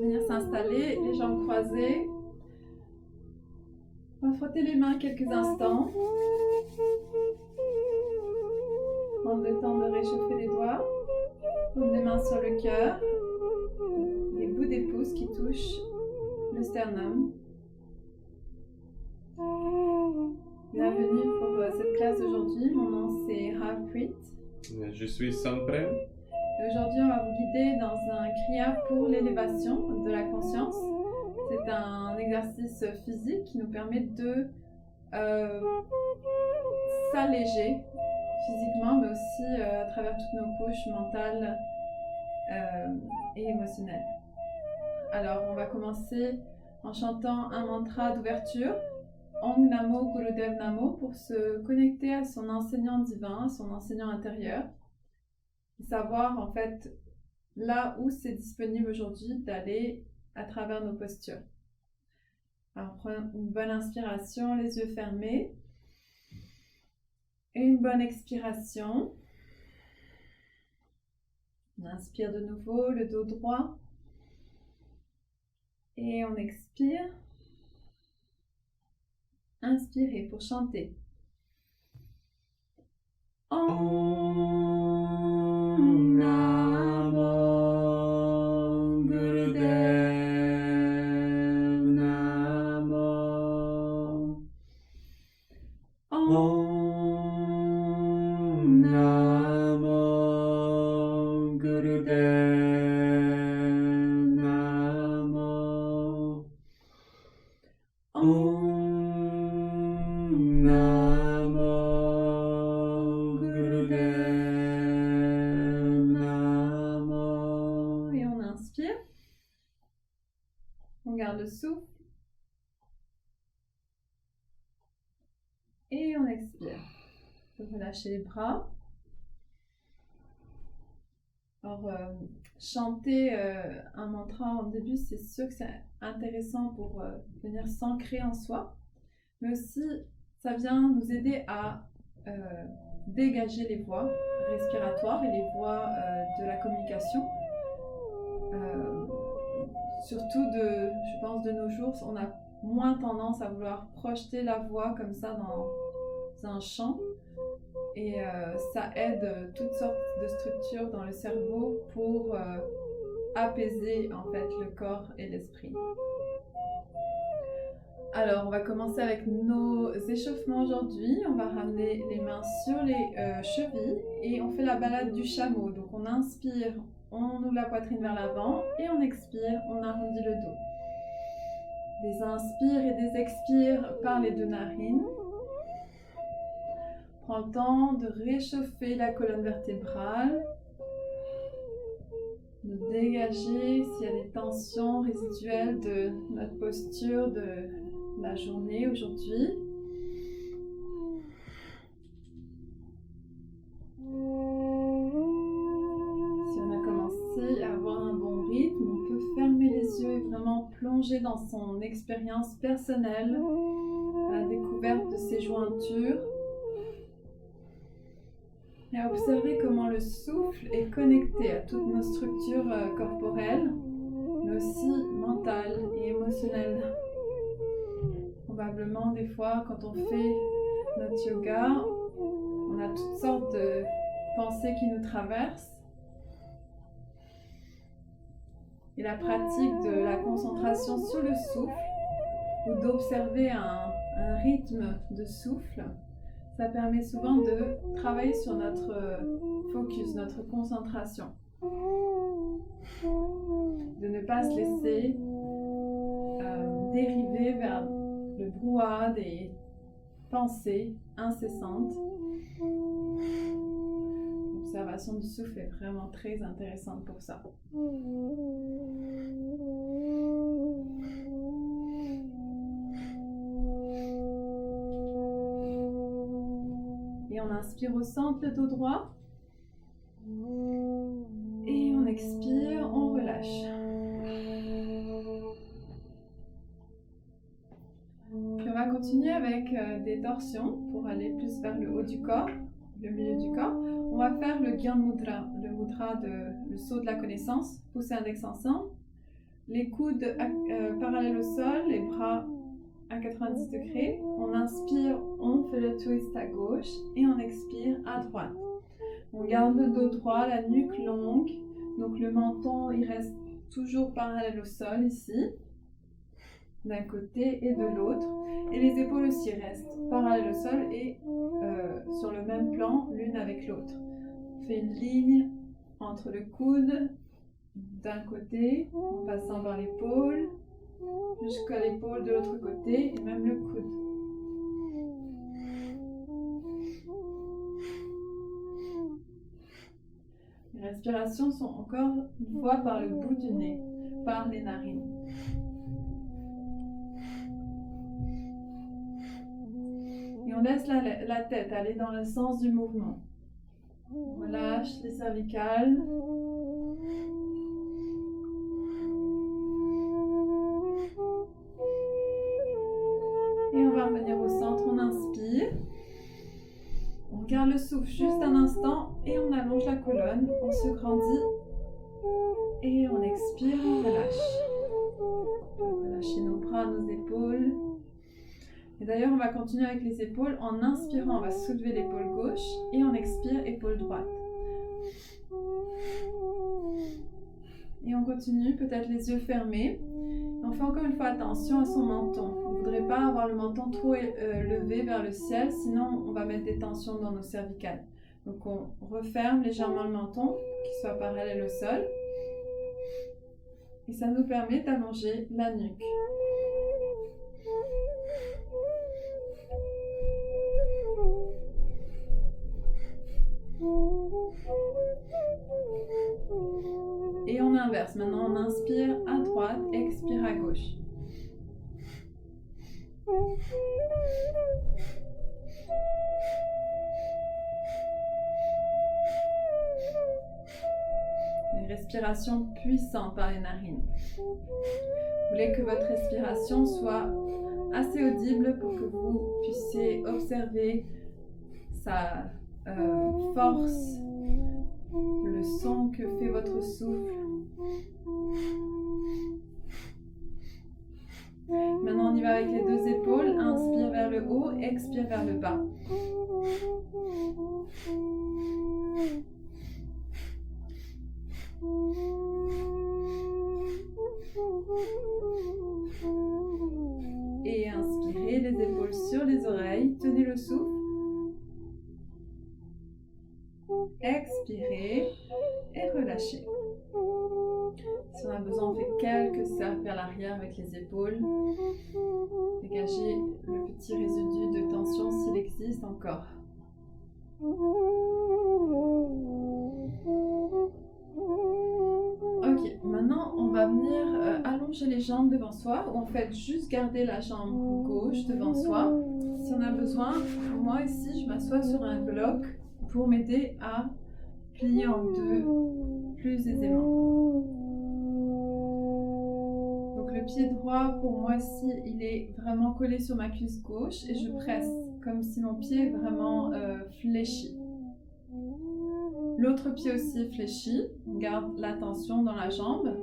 Venir s'installer, les jambes croisées. On va frotter les mains quelques instants. Prendre le temps de réchauffer les doigts. Paume des mains sur le cœur. Les bouts des pouces qui touchent le sternum. Bienvenue pour cette classe d'aujourd'hui. Mon nom c'est Harpreet. Je suis Samprem. Aujourd'hui, on va vous guider dans un kriya pour l'élévation de la conscience. C'est un exercice physique qui nous permet de s'alléger physiquement, mais aussi à travers toutes nos couches mentales et émotionnelles. Alors, on va commencer en chantant un mantra d'ouverture, Ong Namo Gurudev Namo, pour se connecter à son enseignant divin, à son enseignant intérieur. Savoir en fait là où c'est disponible aujourd'hui d'aller à travers nos postures. Alors prenons une bonne inspiration, les yeux fermés. Et une bonne expiration. On inspire de nouveau, le dos droit. Et on expire. Inspirez pour chanter. Om Namo Gurudev Namo. Om Namo Gurudev Namo. Om Namo Gurudev Namo. Et on inspire. On garde le souffle. Et on expire. On peut relâcher les bras. Alors, chanter un mantra en début, c'est sûr que c'est intéressant pour venir s'ancrer en soi. Mais aussi, ça vient nous aider à dégager les voies respiratoires et les voies de la communication. Surtout, je pense, de nos jours, on a moins tendance à vouloir projeter la voix comme ça dans un chant. Et ça aide toutes sortes de structures dans le cerveau pour apaiser en fait le corps et l'esprit. Alors, on va commencer avec nos échauffements aujourd'hui. On va ramener les mains sur les chevilles et on fait la balade du chameau. Donc, on inspire, on ouvre la poitrine vers l'avant et on expire, on arrondit le dos. Des inspires et des expires par les deux narines. Prends le temps de réchauffer la colonne vertébrale, de dégager s'il y a des tensions résiduelles de notre posture de la journée aujourd'hui. Si on a commencé à avoir un bon rythme, on peut fermer les yeux et vraiment plonger dans son expérience personnelle, à la découverte de ses jointures. Et à observer comment le souffle est connecté à toutes nos structures corporelles, mais aussi mentales et émotionnelles. Probablement, des fois, quand on fait notre yoga, on a toutes sortes de pensées qui nous traversent. Et la pratique de la concentration sur le souffle, ou d'observer un rythme de souffle, ça permet souvent de travailler sur notre focus, notre concentration. De ne pas se laisser dériver vers le brouhaha des pensées incessantes. L'observation du souffle est vraiment très intéressante pour ça. Et on inspire au centre, le dos droit. Et on expire, on relâche. Puis on va continuer avec des torsions pour aller plus vers le haut du corps, le milieu du corps. On va faire le Gyan Mudra, le mudra le saut de la connaissance, pouce et index ensemble. les coudes parallèles au sol, les bras à 90 degrés. On inspire, on fait le twist à gauche et on expire à droite. On garde le dos droit, la nuque longue. Donc le menton, il reste toujours parallèle au sol ici, d'un côté et de l'autre. Et les épaules aussi restent parallèles au sol et sur le même plan, l'une avec l'autre. On fait une ligne entre le coude d'un côté, en passant par l'épaule, jusqu'à l'épaule de l'autre côté et même le coude. Les respirations sont encore une fois par le bout du nez, par les narines. Et on laisse la tête aller dans le sens du mouvement. On relâche les cervicales. Et on va revenir au centre, on inspire. On garde le souffle juste un instant et on allonge la colonne, on se grandit et on expire, on relâche. On va relâcher nos bras, nos épaules. Et d'ailleurs, on va continuer avec les épaules. En inspirant, on va soulever l'épaule gauche et on expire, épaule droite. Et on continue, peut-être les yeux fermés. On fait encore une fois attention à son menton. On ne voudrait pas avoir le menton trop levé vers le ciel, sinon on va mettre des tensions dans nos cervicales. Donc on referme légèrement le menton, qu'il soit parallèle au sol. Et ça nous permet d'allonger la nuque. Et on inverse. Maintenant, on inspire à droite, expire à gauche. Une respiration puissante par les narines. Vous voulez que votre respiration soit assez audible pour que vous puissiez observer sa force, le son que fait votre souffle. Maintenant, on y va avec les deux épaules. Inspire vers le haut, expire vers le bas. Et inspirez, les épaules sur les oreilles. Tenez le souffle. Expirez et relâchez. Si on a besoin, on fait quelques cercles vers l'arrière avec les épaules. Dégagez le petit résidu de tension s'il existe encore. Ok, maintenant on va venir allonger les jambes devant soi, ou en fait juste garder la jambe gauche devant soi. Si on a besoin, moi ici je m'assois sur un bloc pour m'aider à plier en deux plus aisément. Donc le pied droit pour moi ici il est vraiment collé sur ma cuisse gauche et je presse comme si mon pied est vraiment fléchi. L'autre pied aussi est fléchi, on garde la tension dans la jambe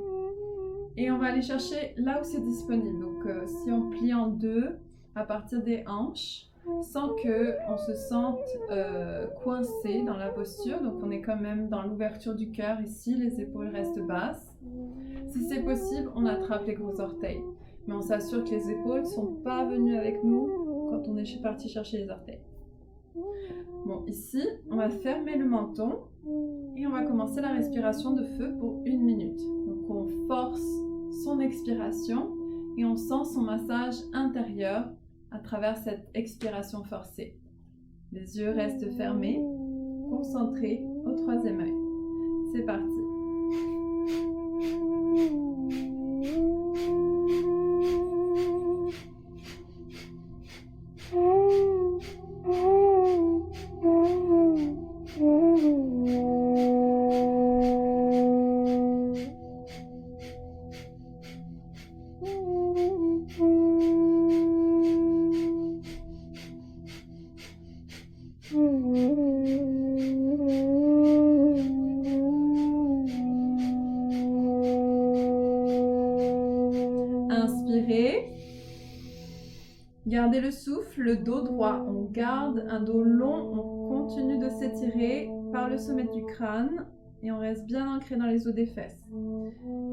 et on va aller chercher là où c'est disponible. Donc si on plie en deux à partir des hanches, sans qu'on se sente coincé dans la posture, donc on est quand même dans l'ouverture du cœur ici, les épaules restent basses. Si c'est possible, on attrape les gros orteils, mais on s'assure que les épaules ne sont pas venues avec nous quand on est parti chercher les orteils. Bon, ici, on va fermer le menton et on va commencer la respiration de feu pour 1 minute. Donc on force son expiration et on sent son massage intérieur à travers cette expiration forcée. Les yeux restent fermés, concentrés au 3e œil. C'est parti. Gardez le souffle, le dos droit. On garde un dos long, on continue de s'étirer par le sommet du crâne et on reste bien ancré dans les os des fesses.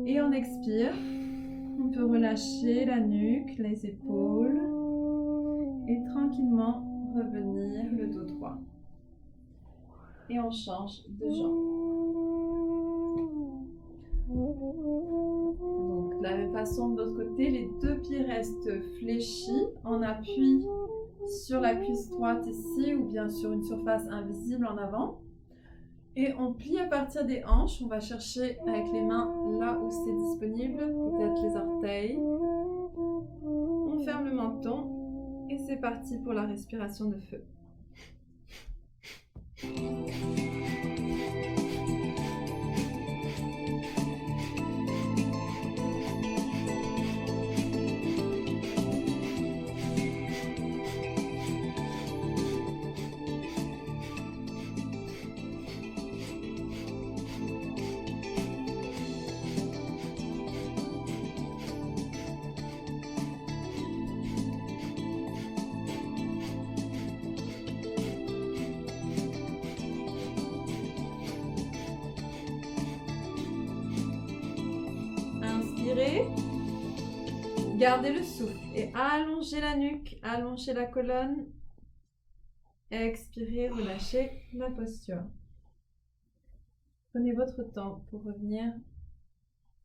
Et on expire. On peut relâcher la nuque, les épaules et tranquillement revenir le dos droit. Et on change de jambe. Donc, de la même façon, de l'autre côté, les deux pieds restent fléchis en appui sur la cuisse droite ici ou bien sur une surface invisible en avant. Et on plie à partir des hanches. On va chercher avec les mains là où c'est disponible, peut-être les orteils. On ferme le menton et c'est parti pour la respiration de feu. Inspirez, gardez le souffle et allongez la nuque, allongez la colonne. Expirez, relâchez la posture. Prenez votre temps pour revenir,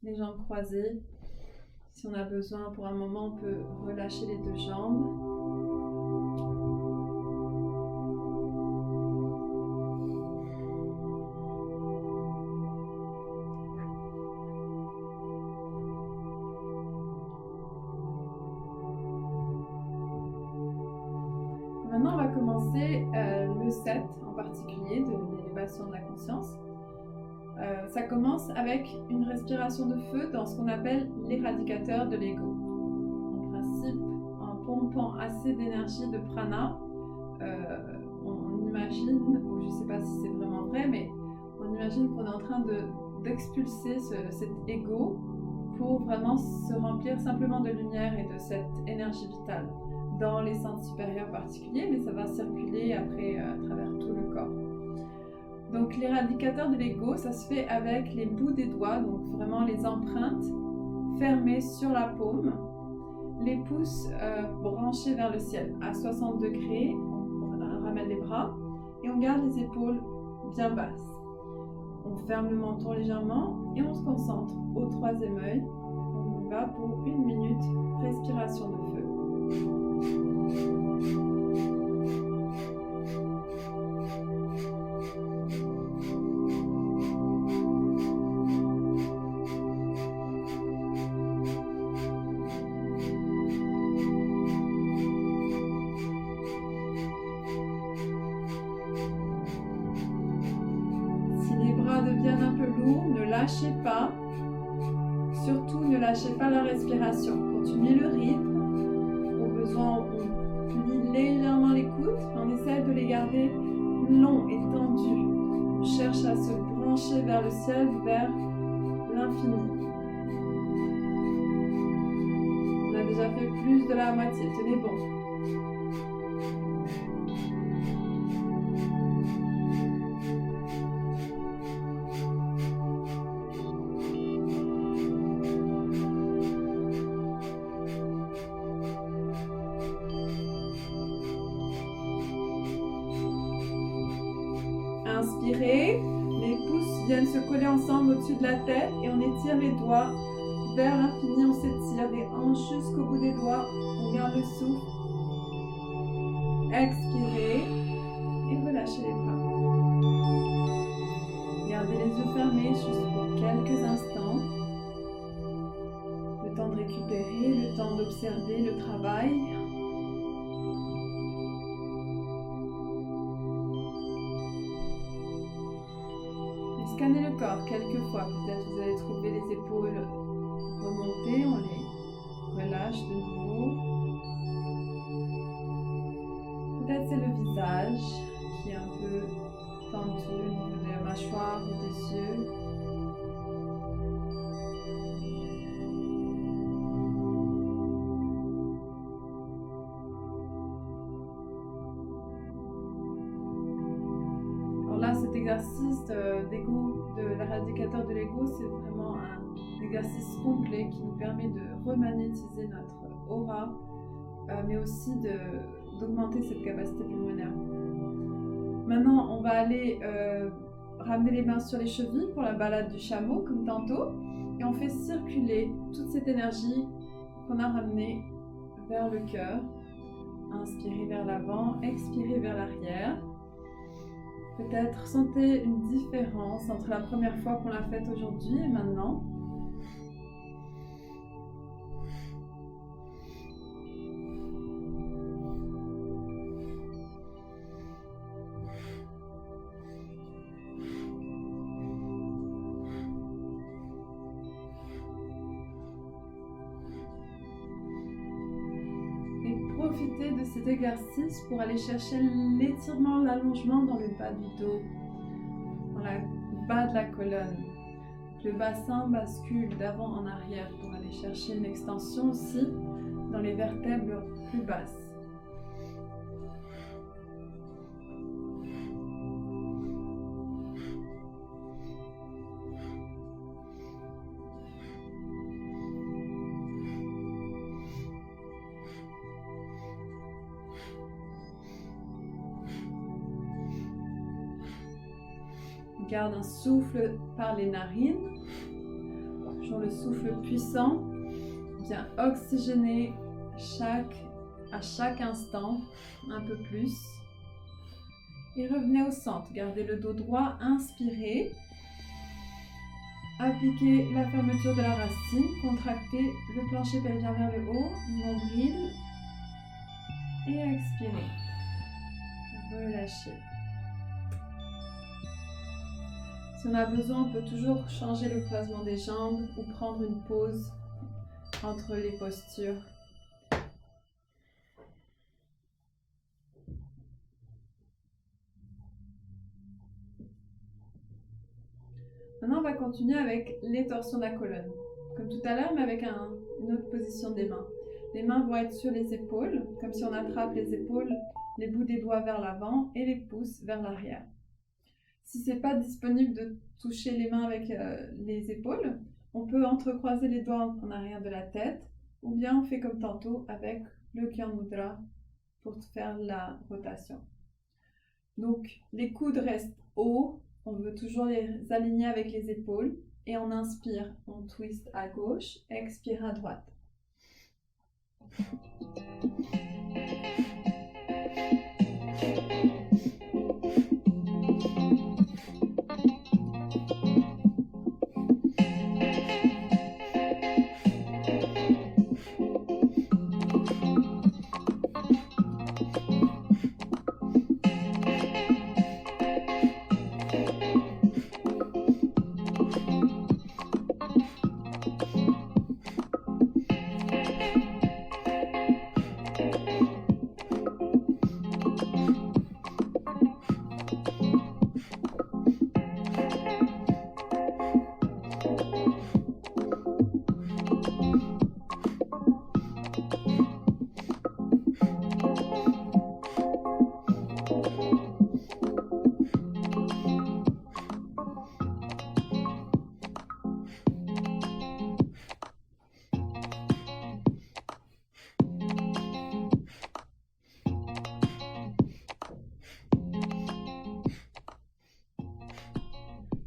les jambes croisées. Si on a besoin pour un moment, on peut relâcher les deux jambes. Maintenant, on va commencer le set en particulier de l'élévation de la conscience. Ça commence avec une respiration de feu dans ce qu'on appelle l'éradicateur de l'ego. En principe, en pompant assez d'énergie de prana, on imagine, ou je ne sais pas si c'est vraiment vrai, mais on imagine qu'on est en train d'expulser cet ego pour vraiment se remplir simplement de lumière et de cette énergie vitale dans les centres supérieurs particuliers, mais ça va circuler après à travers tout le corps. Donc l'éradicateur de l'ego, ça se fait avec les bouts des doigts, donc vraiment les empreintes fermées sur la paume, les pouces branchés vers le ciel à 60 degrés, on ramène les bras et on garde les épaules bien basses. On ferme le menton légèrement et on se concentre au troisième œil. On y va pour 1 minute, respiration de feu. Si les bras deviennent un peu lourds, ne lâchez pas. Surtout, ne lâchez pas la respiration. Continuez le rythme. On plie légèrement les coudes, on essaie de les garder longs et tendus. On cherche à se brancher vers le ciel, vers l'infini. On a déjà fait plus de la moitié, tenez bon. Inspirez, les pouces viennent se coller ensemble au-dessus de la tête et on étire les doigts vers l'infini, on s'étire des hanches jusqu'au bout des doigts, on garde le souffle. Expirez et relâchez les bras. Gardez les yeux fermés juste pour quelques instants. Le temps de récupérer, le temps d'observer le travail. Scannez le corps quelques fois, peut-être vous allez trouver les épaules remontées, on les relâche de nouveau. Peut-être c'est le visage qui est un peu tendu au niveau de la mâchoire ou des yeux. Alors là, cet exercice de l'éradicateur de l'ego, c'est vraiment un exercice complet qui nous permet de remagnétiser notre aura, mais aussi d'augmenter cette capacité pulmonaire. Maintenant, on va aller ramener les mains sur les chevilles pour la balade du chameau, comme tantôt, et on fait circuler toute cette énergie qu'on a ramenée vers le cœur. Inspirez vers l'avant, expirez vers l'arrière. Peut-être sentez une différence entre la première fois qu'on l'a faite aujourd'hui et maintenant. Profitez de cet exercice pour aller chercher l'étirement, l'allongement dans le bas du dos, dans le bas de la colonne. Le bassin bascule d'avant en arrière pour aller chercher une extension aussi dans les vertèbres plus basses. Garde un souffle par les narines, toujours le souffle puissant, bien oxygéné à chaque instant, un peu plus. Et revenez au centre, gardez le dos droit, inspirez, appliquez la fermeture de la racine, contractez le plancher pelvien vers le haut, nombril, et expirez, relâchez. Si on a besoin, on peut toujours changer le croisement des jambes ou prendre une pause entre les postures. Maintenant, on va continuer avec les torsions de la colonne. Comme tout à l'heure, mais avec une autre position des mains. Les mains vont être sur les épaules, comme si on attrape les épaules, les bouts des doigts vers l'avant et les pouces vers l'arrière. Si ce n'est pas disponible de toucher les mains avec les épaules, on peut entrecroiser les doigts en arrière de la tête, ou bien on fait comme tantôt avec le Gyan Mudra pour faire la rotation. Donc les coudes restent hauts, on veut toujours les aligner avec les épaules, et on inspire, on twist à gauche, expire à droite.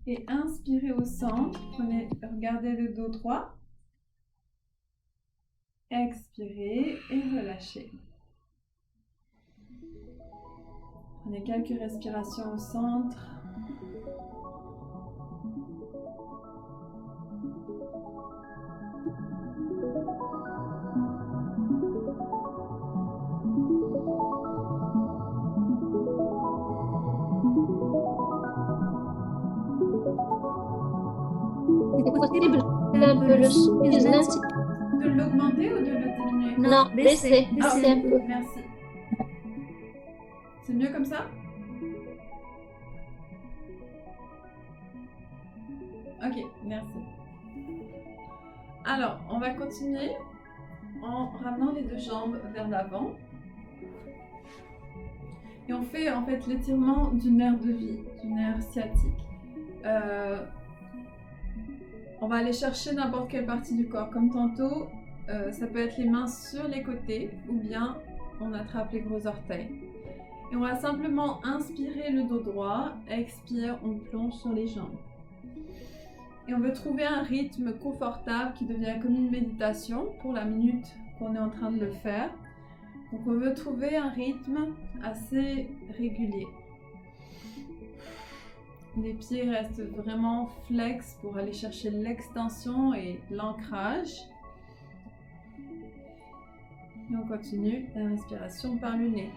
Et inspirez au centre, regardez le dos droit. Expirez et relâchez. Prenez quelques respirations au centre. C'est possible un peu le son, De l'augmenter ou de le diminuer? Non, baisser un peu. Merci. C'est mieux comme ça? Ok, merci. Alors, on va continuer en ramenant les deux jambes vers l'avant. Et on fait en fait l'étirement du nerf de vie, du nerf sciatique. On va aller chercher n'importe quelle partie du corps. Comme tantôt, ça peut être les mains sur les côtés ou bien on attrape les gros orteils. Et on va simplement inspirer le dos droit, expire, on plonge sur les jambes. Et on veut trouver un rythme confortable qui devient comme une méditation pour la minute qu'on est en train de le faire. Donc on veut trouver un rythme assez régulier. Les pieds restent vraiment flex pour aller chercher l'extension et l'ancrage. Et on continue la respiration par le nez.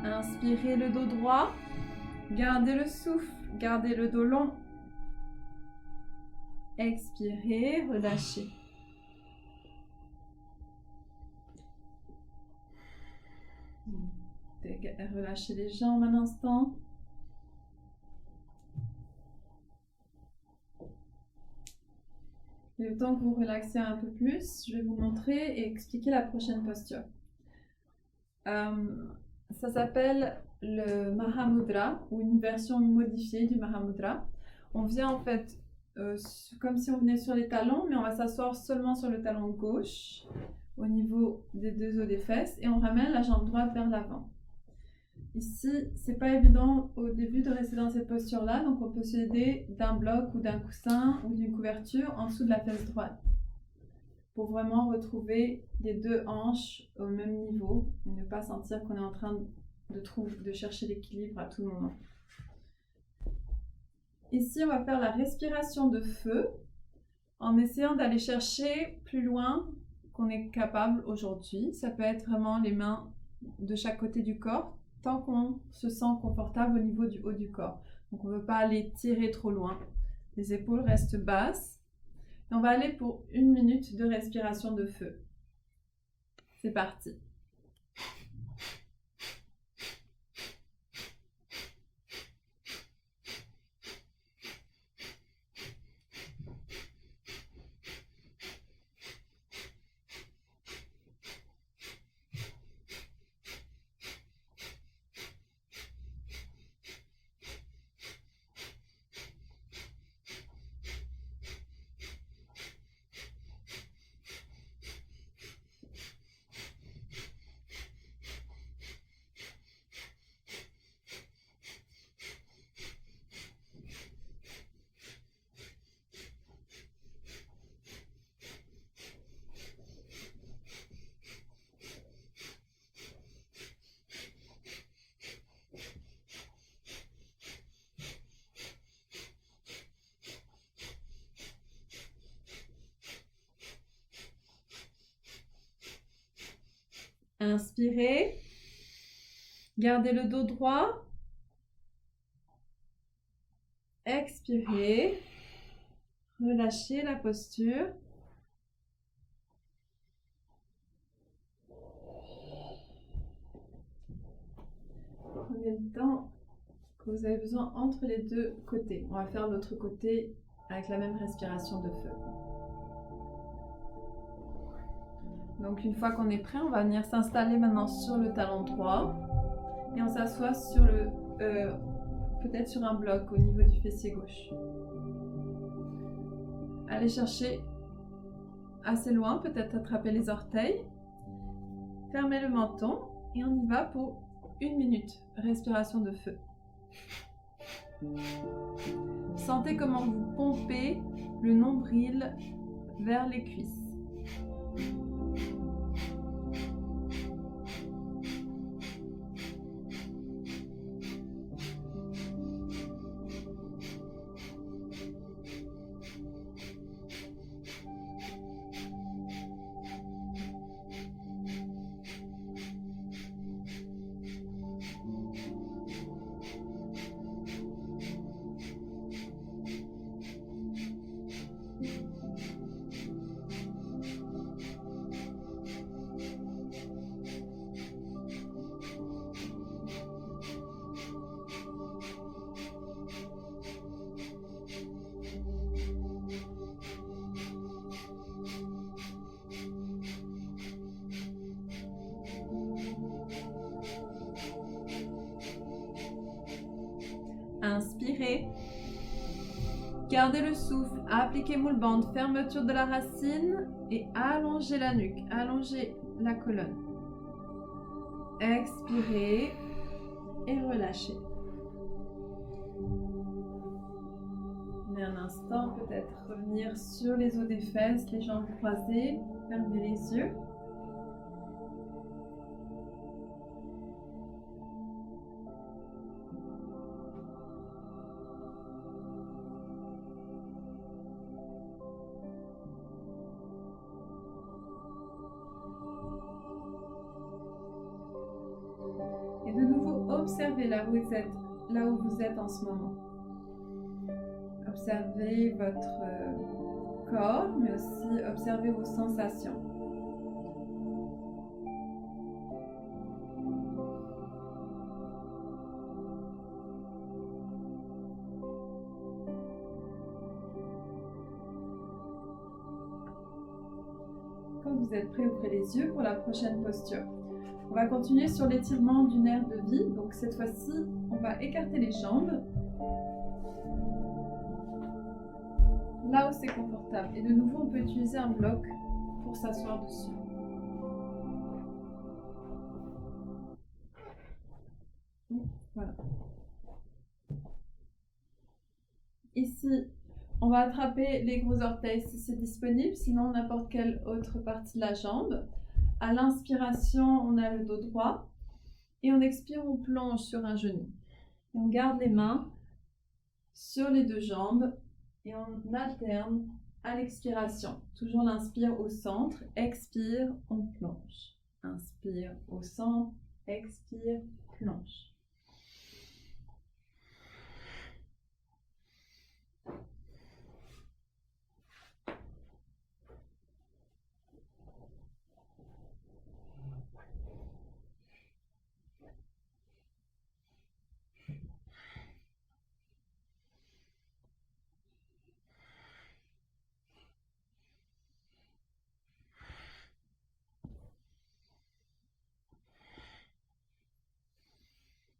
Inspirez le dos droit, gardez le souffle, gardez le dos long. Expirez, relâchez. Relâchez les jambes un instant. Et le temps que vous relaxez un peu plus, je vais vous montrer et expliquer la prochaine posture. Ça s'appelle le Mahamudra ou une version modifiée du Mahamudra. On vient en fait comme si on venait sur les talons, mais on va s'asseoir seulement sur le talon gauche au niveau des deux os des fesses et on ramène la jambe droite vers l'avant. Ici, c'est pas évident au début de rester dans cette posture-là, donc on peut s'aider d'un bloc ou d'un coussin ou d'une couverture en dessous de la fesse droite pour vraiment retrouver les deux hanches au même niveau et ne pas sentir qu'on est en train de chercher l'équilibre à tout moment. Ici, on va faire la respiration de feu en essayant d'aller chercher plus loin qu'on est capable aujourd'hui. Ça peut être vraiment les mains de chaque côté du corps, tant qu'on se sent confortable au niveau du haut du corps. Donc on ne veut pas aller tirer trop loin. Les épaules restent basses. Et on va aller pour 1 minute de respiration de feu. C'est parti. Inspirez. Gardez le dos droit. Expirez. Relâchez la posture. Prenez le temps que vous avez besoin entre les deux côtés. On va faire l'autre côté avec la même respiration de feu. Donc une fois qu'on est prêt, on va venir s'installer maintenant sur le talon droit et on s'assoit sur le peut-être sur un bloc au niveau du fessier gauche. Allez chercher assez loin, peut-être attraper les orteils. Fermez le menton et on y va pour 1 minute. Respiration de feu. Sentez comment vous pompez le nombril vers les cuisses. Inspirez. Gardez le souffle, appliquez moule bande, fermeture de la racine et allongez la nuque, allongez la colonne. Expirez et relâchez. Mais un instant, peut-être revenir sur les os des fesses, les jambes croisées, fermez les yeux. Et de nouveau, observez là où vous êtes en ce moment. Observez votre corps, mais aussi observez vos sensations. Quand vous êtes prêt, ouvrez les yeux pour la prochaine posture. On va continuer sur l'étirement du nerf de vie. Donc cette fois-ci, on va écarter les jambes. Là où c'est confortable. Et de nouveau, on peut utiliser un bloc pour s'asseoir dessus. Voilà. Ici, on va attraper les gros orteils si c'est disponible, sinon n'importe quelle autre partie de la jambe. À l'inspiration, on a le dos droit. Et on expire, on plonge sur un genou. Et on garde les mains sur les deux jambes. Et on alterne à l'expiration. Toujours l'inspire au centre, expire, on plonge. Inspire au centre, expire, plonge.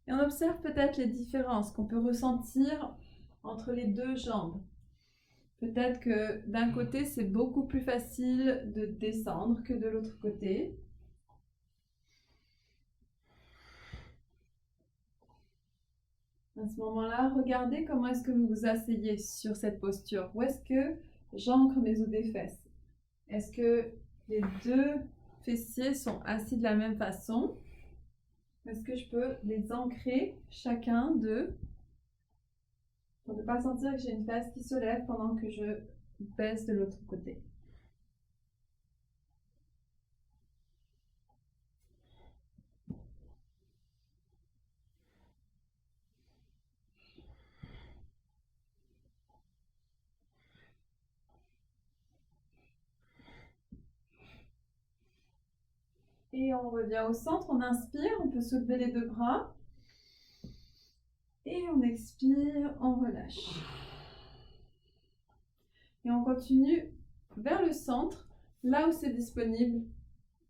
Et on observe peut-être les différences qu'on peut ressentir entre les deux jambes. Peut-être que d'un côté, c'est beaucoup plus facile de descendre que de l'autre côté. À ce moment-là, regardez comment est-ce que vous vous asseyez sur cette posture. Où est-ce que j'ancre mes os des fesses? Est-ce que les deux fessiers sont assis de la même façon? Est-ce que je peux les ancrer chacun d'eux pour ne pas sentir que j'ai une fesse qui se lève pendant que je baisse de l'autre côté? Et on revient au centre, on inspire, on peut soulever les deux bras. Et on expire, on relâche. Et on continue vers le centre, là où c'est disponible,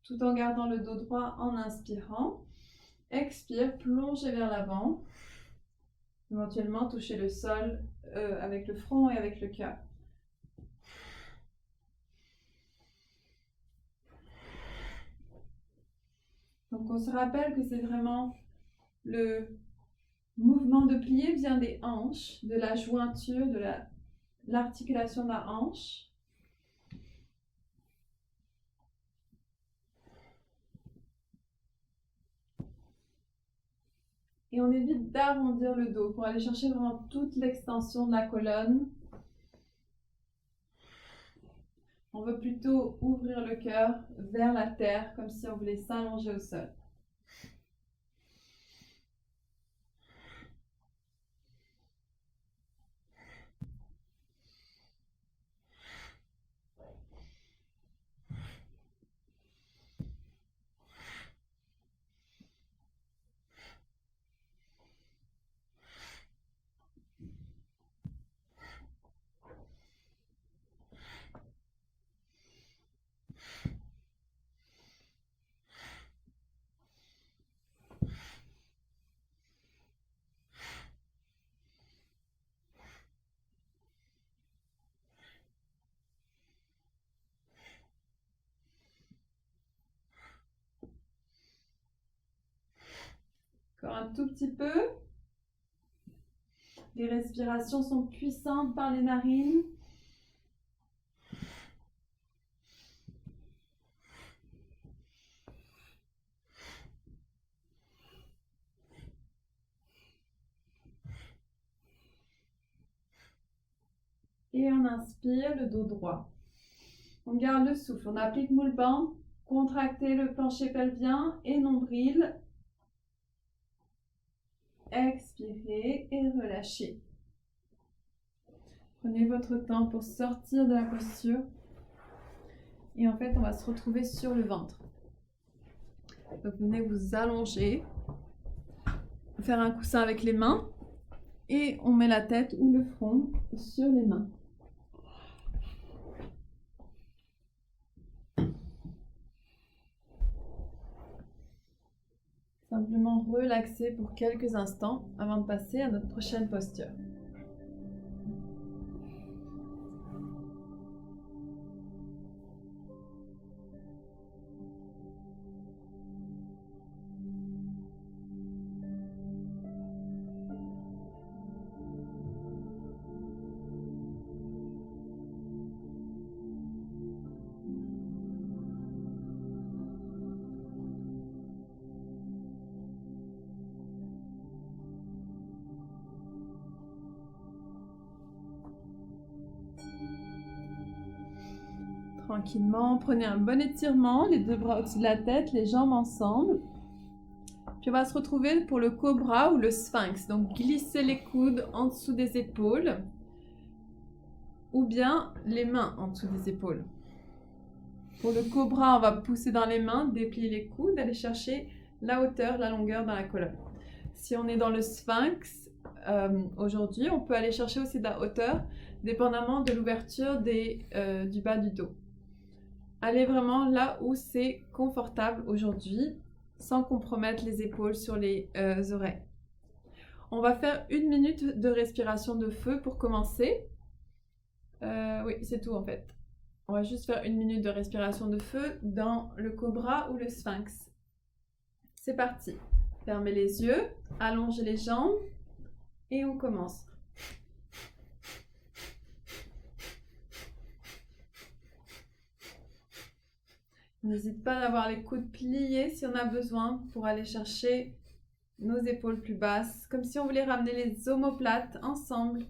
tout en gardant le dos droit en inspirant. Expire, plongez vers l'avant. Éventuellement, touchez le sol avec le front et avec le cœur. Donc on se rappelle que c'est vraiment Le mouvement de plier vient des hanches, de la jointure, de l'articulation de la hanche. Et on évite d'arrondir le dos pour aller chercher vraiment toute l'extension de la colonne. On veut plutôt ouvrir le cœur vers la terre, comme si on voulait s'allonger au sol. Encore un tout petit peu. Les respirations sont puissantes par les narines. Et on inspire le dos droit. On garde le souffle. On applique moule bande. Contractez le plancher pelvien et nombril. Expirez et relâchez. Prenez votre temps pour sortir de la posture. Et en fait, on va se retrouver sur le ventre. Donc, venez vous allonger. Faire un coussin avec les mains. Et on met la tête ou le front sur les mains. Simplement relaxer pour quelques instants avant de passer à notre prochaine posture. Tranquillement, prenez un bon étirement, les deux bras au-dessus de la tête, les jambes ensemble. Puis on va se retrouver pour le cobra ou le sphinx. Donc glissez les coudes en dessous des épaules ou bien les mains en dessous des épaules. Pour le cobra, on va pousser dans les mains, déplier les coudes, aller chercher la hauteur, la longueur dans la colonne. Si on est dans le sphinx, aujourd'hui, on peut aller chercher aussi de la hauteur, dépendamment de l'ouverture du bas du dos. Allez vraiment là où c'est confortable aujourd'hui, sans compromettre les épaules sur les oreilles. On va faire 1 minute de respiration de feu pour commencer. Oui, c'est tout en fait. On va juste faire 1 minute de respiration de feu dans le cobra ou le sphinx. C'est parti. Fermez les yeux, allongez les jambes et on commence. N'hésite pas à avoir les coudes pliés si on a besoin pour aller chercher nos épaules plus basses, comme si on voulait ramener les omoplates ensemble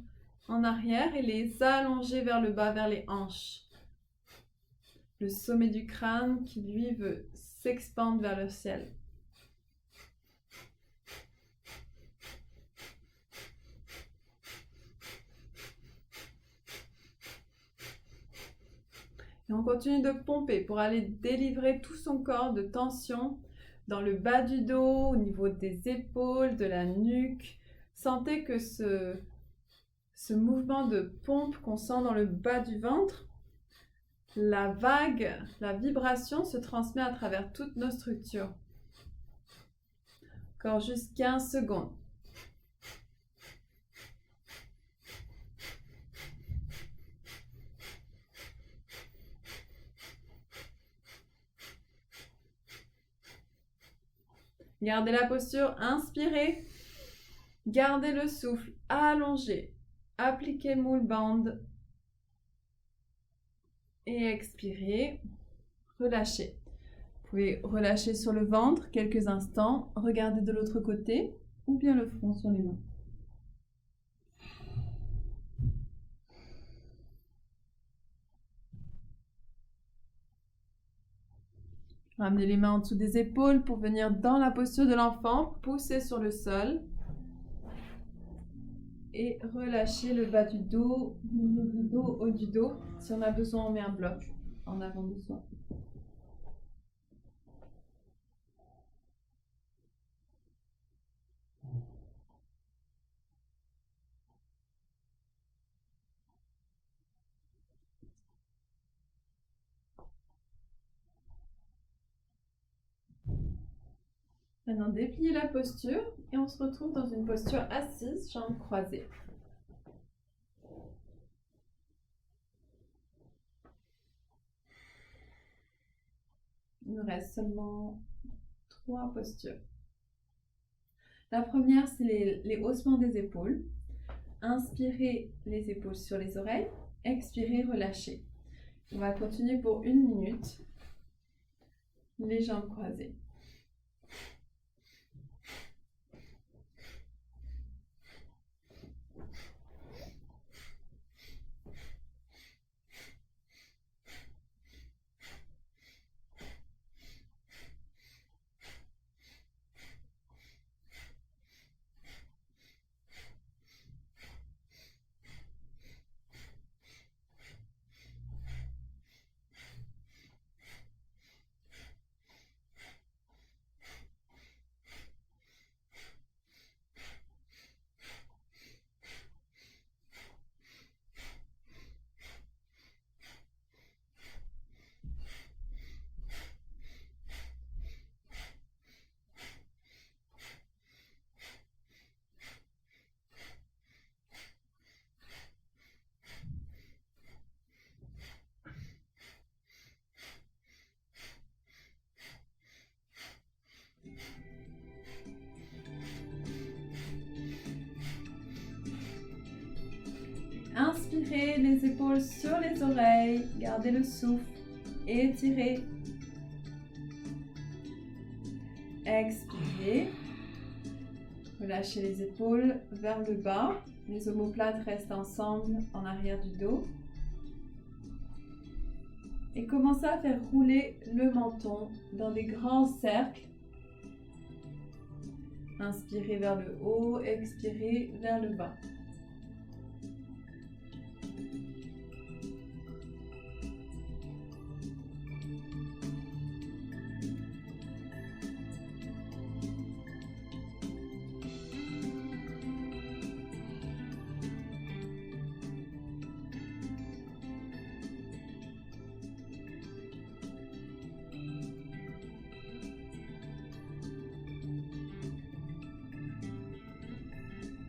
en arrière et les allonger vers le bas, vers les hanches. Le sommet du crâne qui lui veut s'expandre vers le ciel. Et on continue de pomper pour aller délivrer tout son corps de tension dans le bas du dos, au niveau des épaules, de la nuque. Sentez que ce mouvement de pompe qu'on sent dans le bas du ventre, la vague, la vibration se transmet à travers toutes nos structures. Encore juste 15 secondes. Gardez la posture, inspirez. Gardez le souffle, allongez. Appliquez moule bande. Et expirez. Relâchez. Vous pouvez relâcher sur le ventre quelques instants. Regardez de l'autre côté ou bien le front sur les mains. Ramenez les mains en dessous des épaules pour venir dans la posture de l'enfant. Poussez sur le sol. Et relâchez le bas du dos, haut du dos. Si on a besoin, on met un bloc en avant de soi. Maintenant, dépliez la posture et on se retrouve dans une posture assise, jambes croisées. Il nous reste seulement 3 postures. La première, c'est les haussements des épaules. Inspirez les épaules sur les oreilles. Expirez, relâchez. On va continuer pour 1 minute. Les jambes croisées. Inspirez les épaules sur les oreilles, gardez le souffle, étirez. Expirez. Relâchez les épaules vers le bas. Les omoplates restent ensemble en arrière du dos. Et commencez à faire rouler le menton dans des grands cercles. Inspirez vers le haut, expirez vers le bas.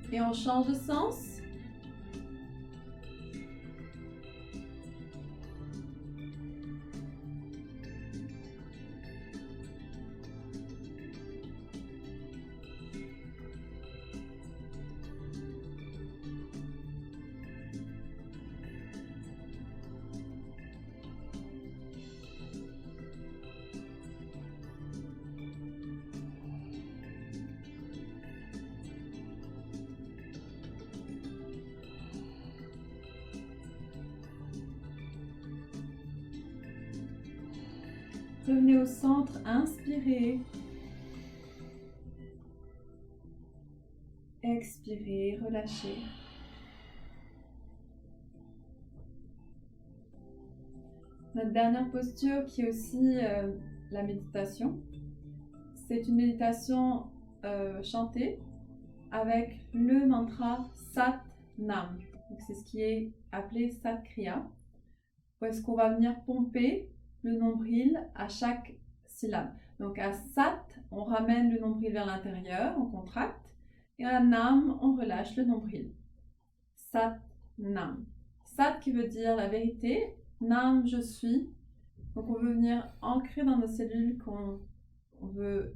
Et on change de sens. Revenez au centre, inspirez. Expirez, relâchez. Notre dernière posture qui est aussi la méditation. C'est une méditation chantée avec le mantra Sat Nam. C'est ce qui est appelé Sat Kriya. Où est-ce qu'on va venir pomper le nombril à chaque syllabe. Donc à Sat, on ramène le nombril vers l'intérieur, on contracte. Et à Nam, on relâche le nombril. Sat Nam. Sat qui veut dire la vérité. Nam, je suis. Donc on veut venir ancrer dans nos cellules qu'on veut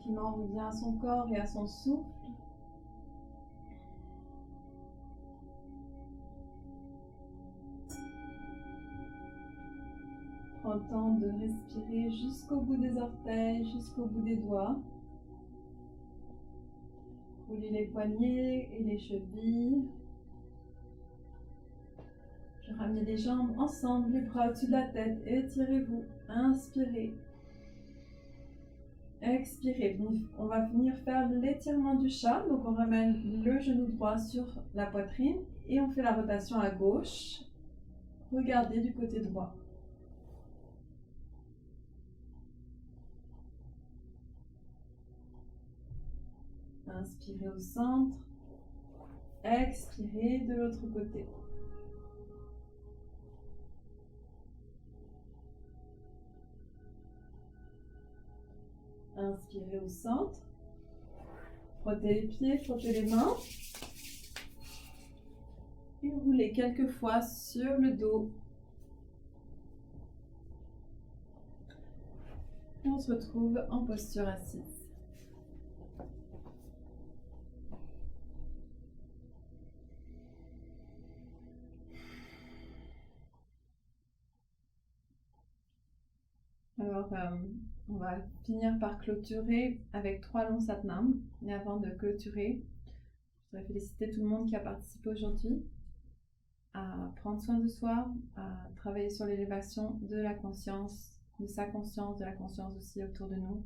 tranquillement revient à son corps et à son souffle. Prends le temps de respirer jusqu'au bout des orteils, jusqu'au bout des doigts. Roulez les poignets et les chevilles. Ramenez les jambes ensemble, les bras au-dessus de la tête. Étirez-vous. Inspirez. Expirez. On va venir faire l'étirement du chat. Donc on ramène le genou droit sur la poitrine et on fait la rotation à gauche. Regardez du côté droit. Inspirez au centre. Expirez de l'autre côté. Inspirez au centre. Frottez les pieds, frottez les mains. Et roulez quelques fois sur le dos. Et on se retrouve en posture assise. Alors, on va finir par clôturer avec 3 longs satnams. Et avant de clôturer, je voudrais féliciter tout le monde qui a participé aujourd'hui à prendre soin de soi, à travailler sur l'élévation de la conscience, de sa conscience, de la conscience aussi autour de nous.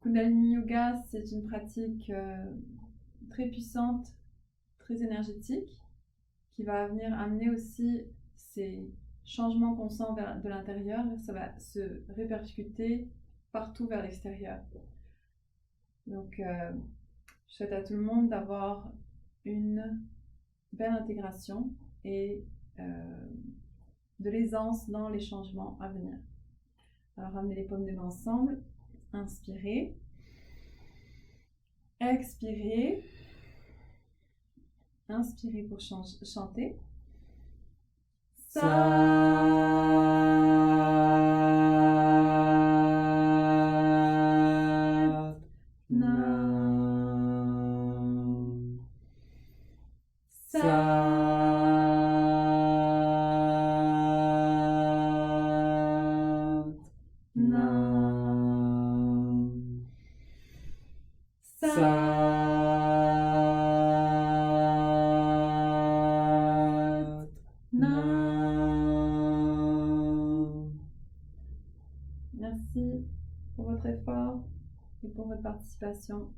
Kundalini Yoga, c'est une pratique très puissante, très énergétique, qui va venir amener aussi ces changements qu'on sent de l'intérieur, ça va se répercuter partout vers l'extérieur. Donc, je souhaite à tout le monde d'avoir une belle intégration et de l'aisance dans les changements à venir. Alors, ramenez les paumes des mains ensemble. Inspirez. Expirez. Inspirez pour chanter. Merci pour votre effort et pour votre participation.